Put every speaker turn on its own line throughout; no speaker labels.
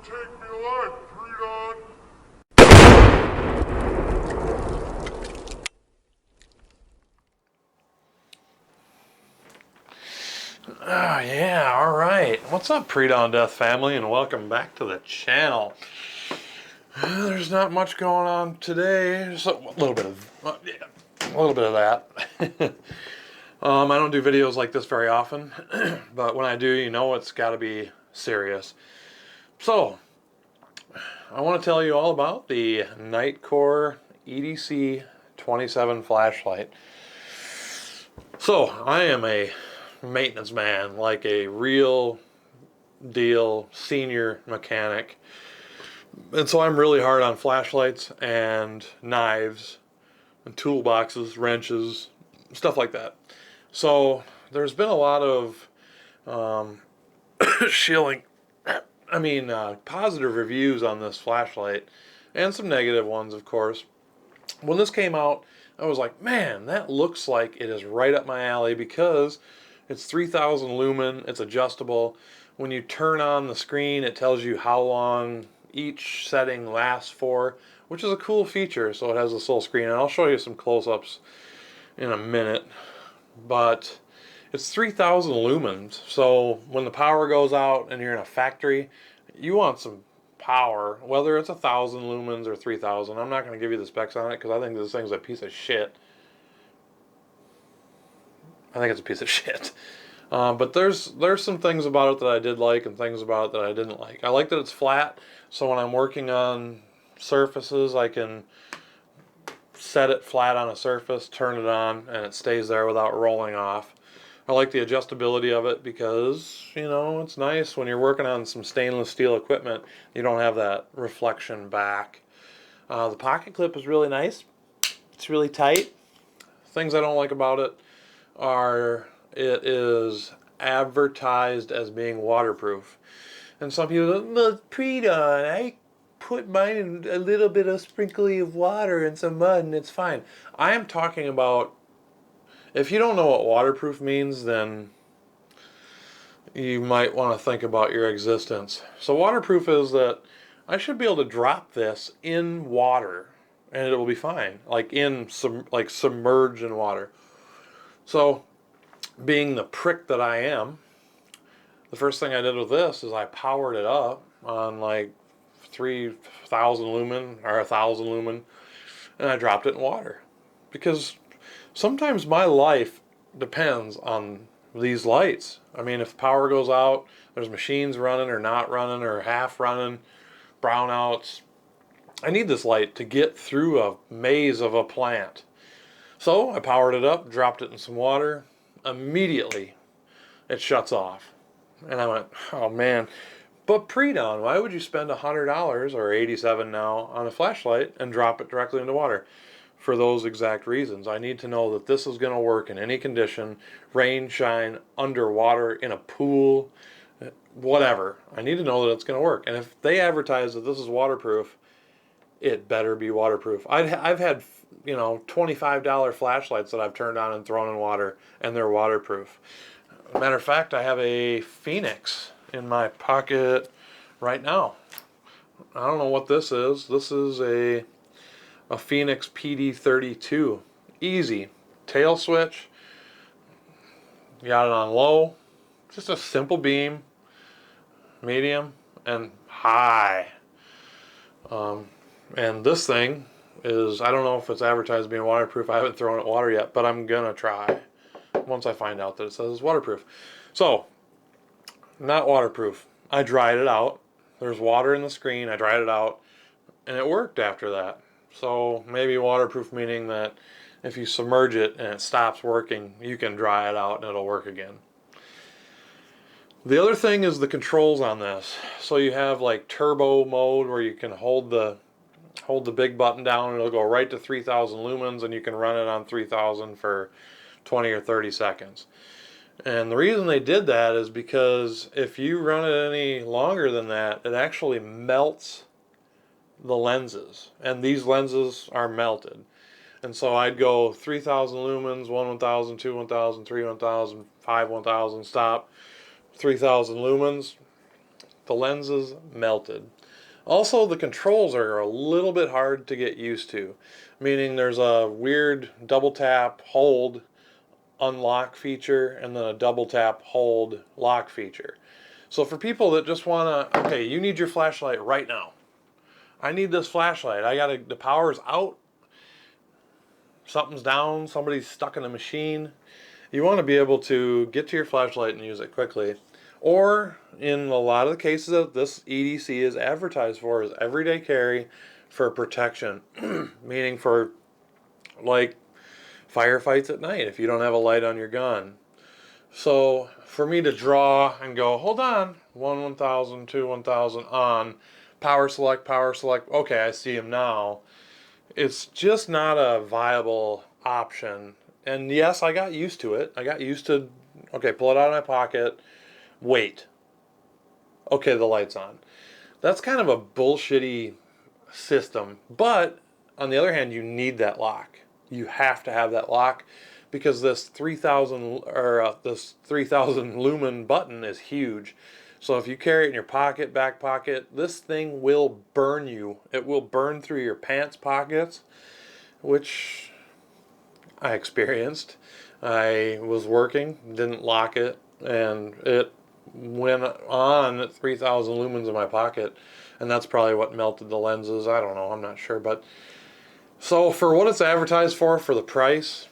take me alive, Predon.
Oh yeah, alright. What's up, Predon Death family, and welcome back to the channel. There's not much going on today. Just a little bit of that. I don't do videos like this very often, but when I do, you know it's got to be serious. So, I want to tell you all about the Nitecore EDC27 flashlight. So, I am a maintenance man, like a real deal senior mechanic, and so I'm really hard on flashlights and knives and toolboxes, wrenches, stuff like that. So there's been a lot of positive reviews on this flashlight, and some negative ones, of course. When this came out, I was like, man, that looks like it is right up my alley, because it's 3000 lumen, it's adjustable. When you turn on the screen, it tells you how long each setting lasts for, which is a cool feature. So it has this little screen, and I'll show you some close-ups in a minute. But it's 3000 lumens, so when the power goes out and you're in a factory, you want some power, whether it's 1000 lumens or 3000. I'm not going to give you the specs on it because I think this thing's a piece of shit. I think it's a piece of shit. But there's some things about it that I did like and things about it that I didn't like. I like that it's flat, so when I'm working on surfaces, I can set it flat on a surface, turn it on, and it stays there without rolling off. I like the adjustability of it because, you know, it's nice when you're working on some stainless steel equipment. You don't have that reflection back. The pocket clip is really nice. It's really tight. Things I don't like about it are it is advertised as being waterproof. And some people go, well, Predon, I put mine in a little bit of sprinkly of water and some mud and it's fine. I am talking about, if you don't know what waterproof means, then you might want to think about your existence. So waterproof is that I should be able to drop this in water and it will be fine, like submerged in water. So, being the prick that I am, the first thing I did with this is I powered it up on like 3000 lumen or 1000 lumen, and I dropped it in water, because sometimes my life depends on these lights. I mean, if power goes out, there's machines running or not running or half running, brownouts. I need this light to get through a maze of a plant. So I powered it up, dropped it in some water. Immediately it shuts off. And I went, oh man. But Predon, why would you spend $100 or $87 now on a flashlight and drop it directly into water? For those exact reasons. I need to know that this is going to work in any condition, rain, shine, underwater, in a pool, whatever. I need to know that it's going to work. And if they advertise that this is waterproof, it better be waterproof. I've had, you know, $25 flashlights that I've turned on and thrown in water, and they're waterproof. Matter of fact, I have a Phoenix in my pocket right now. I don't know what this is. This is a Phoenix PD32. Easy. Tail switch. Got it on low. Just a simple beam. Medium and high. And this thing is, I don't know if it's advertised as being waterproof. I haven't thrown it in water yet, but I'm gonna try once I find out that it says it's waterproof. So, not waterproof. I dried it out. There's water in the screen. I dried it out, and it worked after that. So maybe waterproof meaning that if you submerge it and it stops working, you can dry it out and it'll work again. The other thing is the controls on this. So you have like turbo mode, where you can hold the big button down and it'll go right to 3000 lumens, and you can run it on 3000 for 20 or 30 seconds. And the reason they did that is because if you run it any longer than that, it actually melts the lenses, and these lenses are melted. And so I'd go 3000 lumens, 1 1000, 2 1000, 3 1000, 5 1000, stop, 3000 lumens, the lenses melted. Also, the controls are a little bit hard to get used to, meaning there's a weird double tap hold unlock feature and then a double tap hold lock feature. So for people that just want to, okay, you need your flashlight right now. I need this flashlight. The power's out, something's down, somebody's stuck in a machine. You want to be able to get to your flashlight and use it quickly. Or in a lot of the cases that this EDC is advertised for is everyday carry for protection, meaning for like firefights at night if you don't have a light on your gun. So for me to draw and go, hold on, 1000, 1000 on, power select, okay, I see him now. It's just not a viable option. And yes, I got used to it. I got used to, okay, pull it out of my pocket, wait. Okay, the light's on. That's kind of a bullshitty system. But on the other hand, you need that lock. You have to have that lock because this 3000 lumen button is huge. So if you carry it in your pocket, back pocket, this thing will burn you. It will burn through your pants pockets, which I experienced. I was working, didn't lock it, and it went on at 3000 lumens in my pocket, and that's probably what melted the lenses. I don't know, I'm not sure. But so for what it's advertised for the price,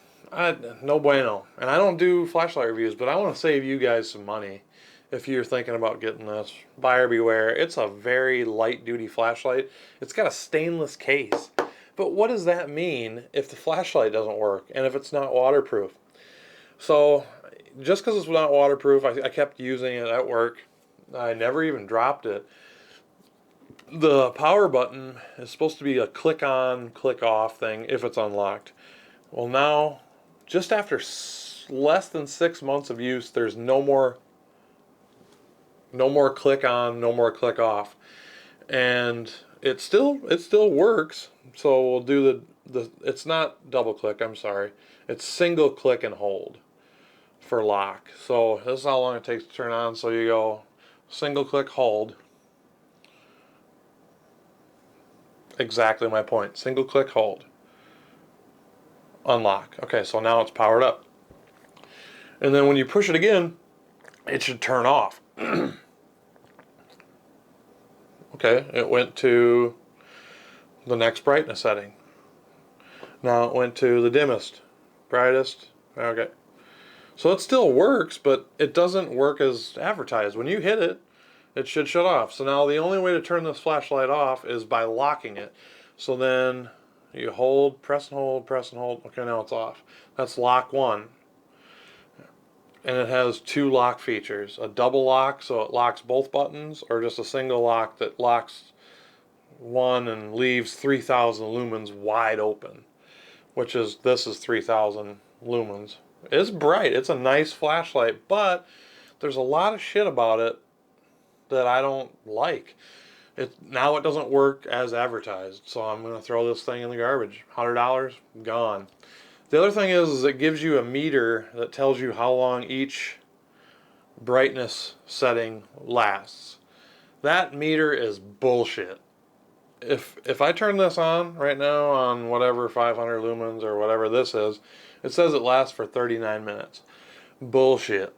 no bueno. And I don't do flashlight reviews, but I want to save you guys some money. If you're thinking about getting this, buyer beware. It's a very light duty flashlight. It's got a stainless case. But what does that mean if the flashlight doesn't work and if it's not waterproof? So just because it's not waterproof, I kept using it at work. I never even dropped it. The power button is supposed to be a click on, click off thing if it's unlocked. Well, now, just after less than 6 months of use, there's no more click on, no more click off, and it still works. So we'll do the it's not double click, I'm sorry, it's single click and hold for lock. So this is how long it takes to turn on. So you go single click, hold. Exactly my point. Single click, hold, unlock. Okay, so now it's powered up, and then when you push it again, it should turn off. Okay, it went to the next brightness setting. Now it went to the dimmest, brightest. Okay, so it still works, but it doesn't work as advertised. When you hit it, it should shut off. So now the only way to turn this flashlight off is by locking it. So then you hold, press and hold, press and hold. Okay, now it's off. That's lock one. And it has two lock features. A double lock, so it locks both buttons, or just a single lock that locks one and leaves 3000 lumens wide open. This is 3000 lumens. It's bright. It's a nice flashlight, but there's a lot of shit about it that I don't like. Now it doesn't work as advertised, so I'm going to throw this thing in the garbage. $100 gone. The other thing is it gives you a meter that tells you how long each brightness setting lasts. That meter is bullshit. If I turn this on right now on whatever 500 lumens or whatever this is, it says it lasts for 39 minutes. Bullshit.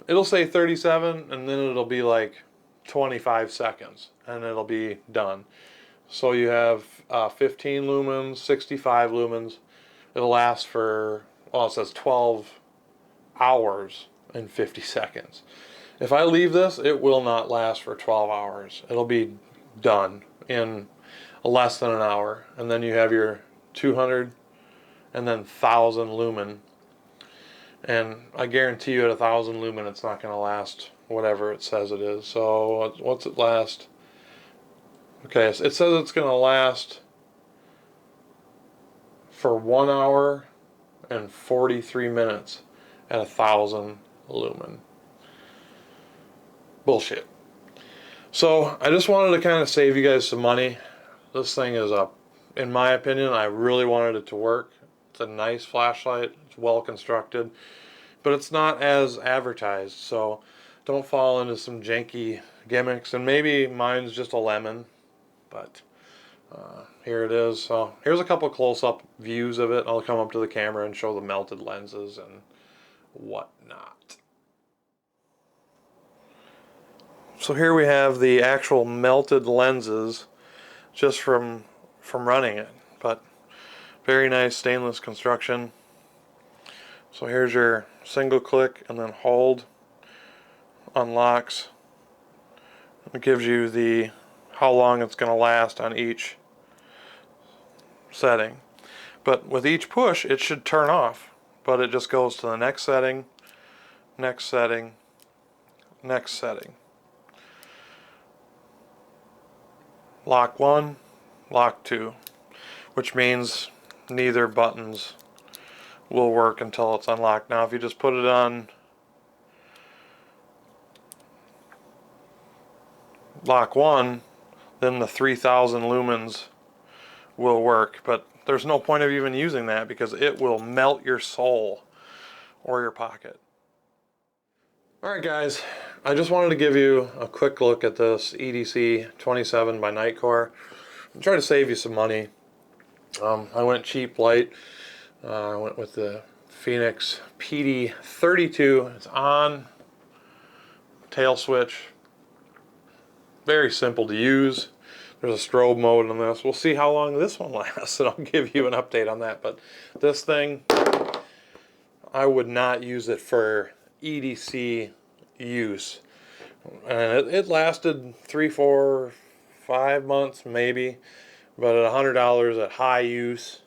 It'll say 37 and then it'll be like 25 seconds and it'll be done. So you have 15 lumens, 65 lumens. It'll last for, well, it says 12 hours and 50 seconds. If I leave this, it will not last for 12 hours. It'll be done in less than an hour. And then you have your 200 and then 1000 lumen. And I guarantee you at 1000 lumen, it's not going to last whatever it says it is. So what's it last? Okay, so it says it's going to last for 1 hour and 43 minutes at 1000 lumen. Bullshit. So I just wanted to kind of save you guys some money. This thing is in my opinion, I really wanted it to work. It's a nice flashlight. It's well constructed, but it's not as advertised. So don't fall into some janky gimmicks. And maybe mine's just a lemon. but here it is. So here's a couple close-up views of it. I'll come up to the camera and show the melted lenses and whatnot. So here we have the actual melted lenses just from running it, but very nice stainless construction. So here's your single click and then hold, unlocks. It gives you the how long it's going to last on each setting. But with each push it should turn off, but it just goes to the next setting, next setting, next setting. Lock 1, lock 2, which means neither buttons will work until it's unlocked. Now if you just put it on lock 1, then the 3000 lumens will work, but there's no point of even using that because it will melt your soul or your pocket. Alright guys, I just wanted to give you a quick look at this EDC27 by Nitecore and try to save you some money. I went cheap light. I went with the Phoenix PD32. It's on, tail switch, very simple to use. There's a strobe mode on this. We'll see how long this one lasts, and I'll give you an update on that. But this thing, I would not use it for EDC use. And it lasted 3, 4, 5 months maybe, but at $100 at high use,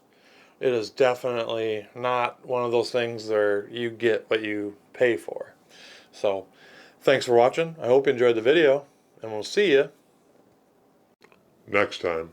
it is definitely not one of those things where you get what you pay for. So, thanks for watching. I hope you enjoyed the video, and we'll see you
Next time.